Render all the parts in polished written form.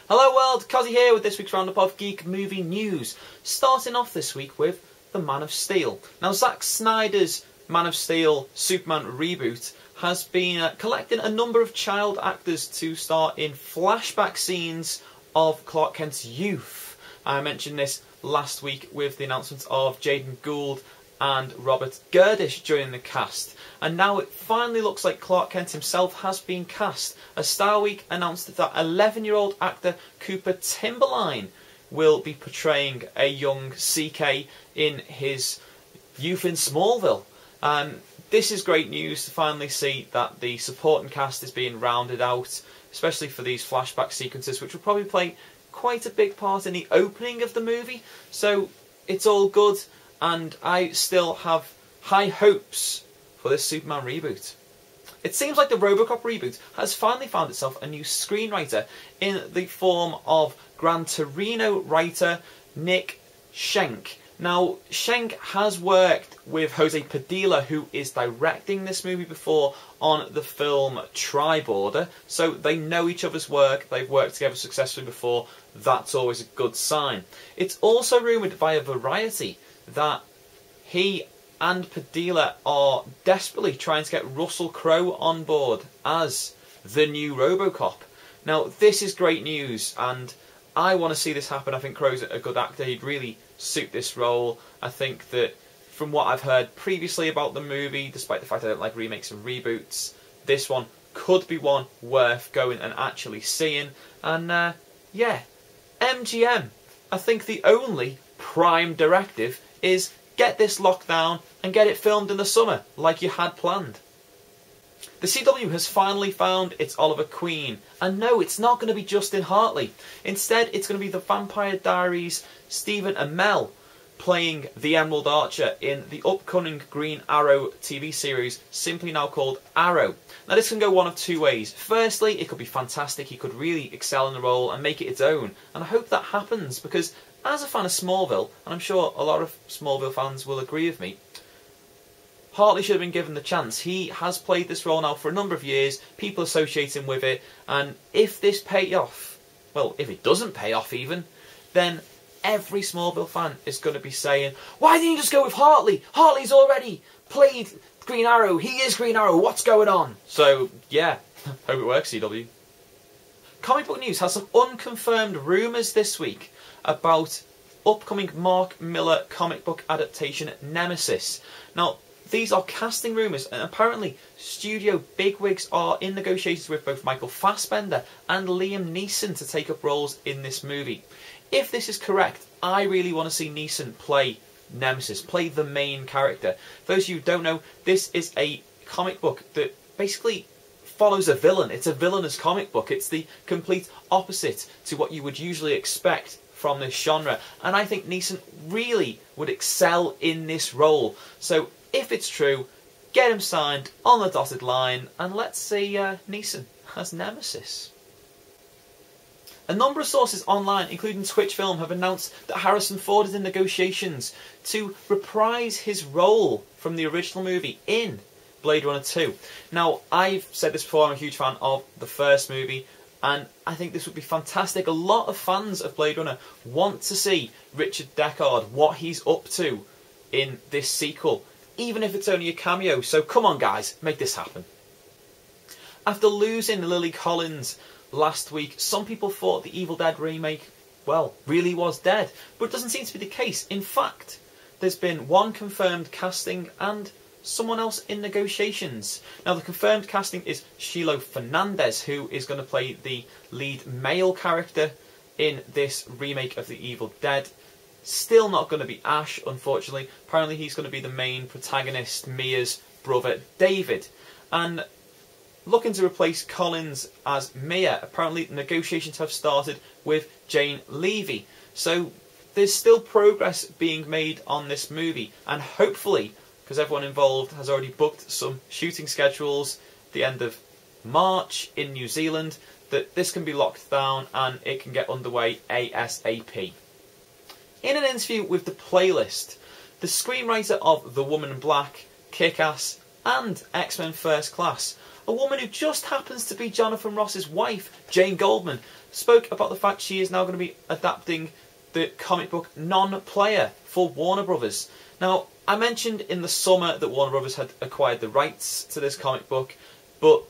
Hello world, Cozzy here with this week's roundup of Geek Movie news. Starting off this week with The Man of Steel. Now Zack Snyder's Man of Steel Superman reboot has been collecting a number of child actors to star in flashback scenes of Clark Kent's youth. I mentioned this last week with the announcement of Jaden Gould and Robert Gerdish joining the cast. And now it finally looks like Clark Kent himself has been cast, as Star Week announced that 11-year-old actor Cooper Timberline will be portraying a young CK in his youth in Smallville. This is great news to finally see that the supporting cast is being rounded out, especially for these flashback sequences, which will probably play quite a big part in the opening of the movie. So it's all good, and I still have high hopes for this Superman reboot. It seems like the Robocop reboot has finally found itself a new screenwriter in the form of Gran Torino writer Nick Schenk. Now, Schenk has worked with Jose Padilla, who is directing this movie, before on the film Tri-Border, so they know each other's work, they've worked together successfully before. That's always a good sign. It's also rumoured via Variety that he and Padilla are desperately trying to get Russell Crowe on board as the new Robocop. Now, this is great news, and I want to see this happen. I think Crowe's a good actor. He'd really suit this role. I think that from what I've heard previously about the movie, despite the fact I don't like remakes and reboots, this one could be one worth going and actually seeing. And yeah, MGM, I think the only prime directive is get this locked down and get it filmed in the summer like you had planned. The CW has finally found its Oliver Queen, and no, it's not going to be Justin Hartley. Instead, it's going to be the Vampire Diaries' Stephen Amell playing the Emerald Archer in the upcoming Green Arrow TV series, simply now called Arrow. Now, this can go one of two ways. Firstly, it could be fantastic. He could really excel in the role and make it its own, and I hope that happens, because as a fan of Smallville, and I'm sure a lot of Smallville fans will agree with me, Hartley should have been given the chance. He has played this role now for a number of years, people associate him with it, and if this pays off, well, if it doesn't pay off even, then every Smallville fan is going to be saying, why didn't you just go with Hartley? Hartley's already played Green Arrow, he is Green Arrow, what's going on? So, yeah, hope it works, CW. Comic Book News has some unconfirmed rumours this week about upcoming Mark Millar comic book adaptation Nemesis. Now, these are casting rumours, and apparently studio bigwigs are in negotiations with both Michael Fassbender and Liam Neeson to take up roles in this movie. If this is correct, I really want to see Neeson play Nemesis, play the main character. For those of you who don't know, this is a comic book that basically follows a villain. It's a villainous comic book. It's the complete opposite to what you would usually expect from this genre, and I think Neeson really would excel in this role. So if it's true, get him signed on the dotted line, and let's see Neeson as Nemesis. A number of sources online, including Twitch Film, have announced that Harrison Ford is in negotiations to reprise his role from the original movie in Blade Runner 2. Now, I've said this before, I'm a huge fan of the first movie, and I think this would be fantastic. A lot of fans of Blade Runner want to see Richard Deckard, what he's up to in this sequel, even if it's only a cameo. So come on guys, make this happen. After losing Lily Collins last week, some people thought the Evil Dead remake, well, really was dead. But it doesn't seem to be the case. In fact, there's been one confirmed casting and someone else in negotiations. Now, the confirmed casting is Shiloh Fernandez, who is going to play the lead male character in this remake of the Evil Dead. Still not going to be Ash, unfortunately. Apparently he's going to be the main protagonist, Mia's brother, David. And looking to replace Collins as Mia, apparently negotiations have started with Jane Levy. So there's still progress being made on this movie, and hopefully, because everyone involved has already booked some shooting schedules at the end of March in New Zealand, that this can be locked down and it can get underway ASAP. In an interview with The Playlist, the screenwriter of The Woman in Black, Kick-Ass, and X-Men First Class. A woman who just happens to be Jonathan Ross's wife, Jane Goldman, spoke about the fact she is now going to be adapting the comic book Non-Player for Warner Brothers. Now, I mentioned in the summer that Warner Brothers had acquired the rights to this comic book, but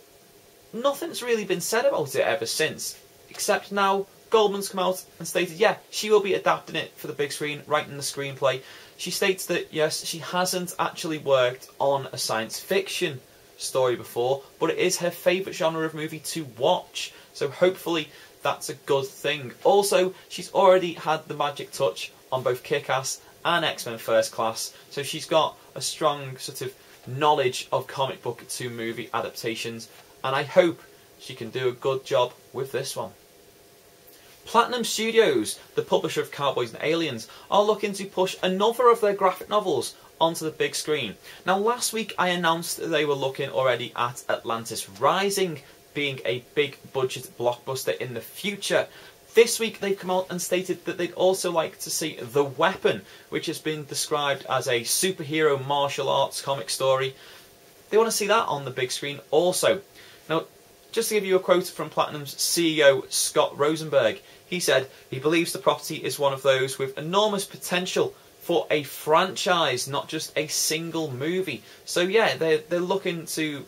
nothing's really been said about it ever since, except now Goldman's come out and stated, yeah, she will be adapting it for the big screen, writing the screenplay. She states that, yes, she hasn't actually worked on a science fiction story before, but it is her favourite genre of movie to watch, so hopefully that's a good thing. Also, she's already had the magic touch on both Kick-Ass and X-Men First Class, so she's got a strong sort of knowledge of comic book to movie adaptations, and I hope she can do a good job with this one. Platinum Studios, the publisher of Cowboys and Aliens, are looking to push another of their graphic novels onto the big screen. Now, last week I announced that they were looking already at Atlantis Rising being a big budget blockbuster in the future. This week they've come out and stated that they'd also like to see The Weapon, which has been described as a superhero martial arts comic story. They want to see that on the big screen also. Now, just to give you a quote from Platinum's CEO, Scott Rosenberg, he said he believes the property is one of those with enormous potential for a franchise, not just a single movie. So yeah, they're looking to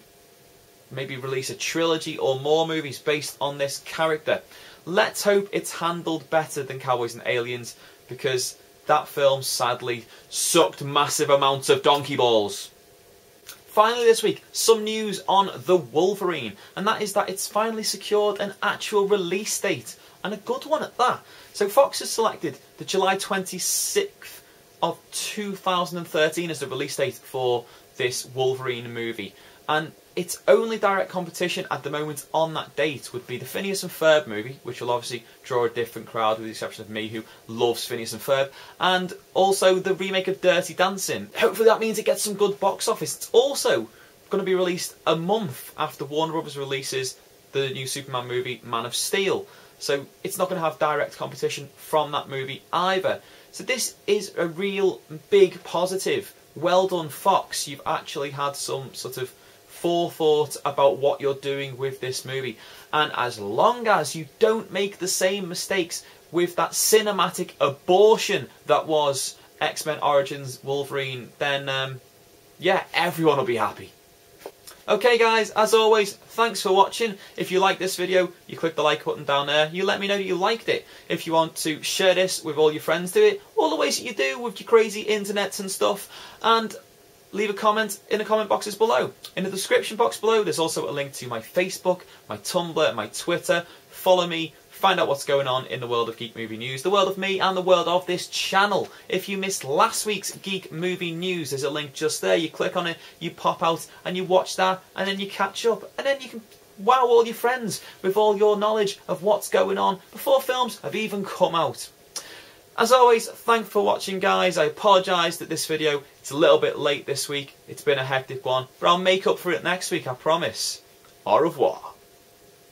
maybe release a trilogy or more movies based on this character. Let's hope it's handled better than Cowboys and Aliens, because that film sadly sucked massive amounts of donkey balls. Finally this week, some news on The Wolverine, and that is that it's finally secured an actual release date, and a good one at that. So Fox has selected the July 26th of 2013 as the release date for this Wolverine movie, and its only direct competition at the moment on that date would be the Phineas and Ferb movie, which will obviously draw a different crowd with the exception of me, who loves Phineas and Ferb, and also the remake of Dirty Dancing. Hopefully that means it gets some good box office. It's also going to be released a month after Warner Brothers releases the new Superman movie, Man of Steel, so it's not going to have direct competition from that movie either. So this is a real big positive. Well done, Fox. You've actually had some sort of forethought about what you're doing with this movie, and as long as you don't make the same mistakes with that cinematic abortion that was X-Men Origins Wolverine, then yeah, everyone will be happy. Okay guys, as always, thanks for watching. If you like this video, you click the like button down there. You let me know that you liked it. If you want to share this with all your friends, do it all the ways that you do with your crazy internets and stuff, and leave a comment in the comment boxes below. In the description box below, there's also a link to my Facebook, my Tumblr, my Twitter. Follow me, find out what's going on in the world of Geek Movie News, the world of me and the world of this channel. If you missed last week's Geek Movie News, there's a link just there. You click on it, you pop out and you watch that, and then you catch up, and then you can wow all your friends with all your knowledge of what's going on before films have even come out. As always, thanks for watching guys. I apologise that this video is a little bit late this week. It's been a hectic one, but I'll make up for it next week, I promise. Au revoir.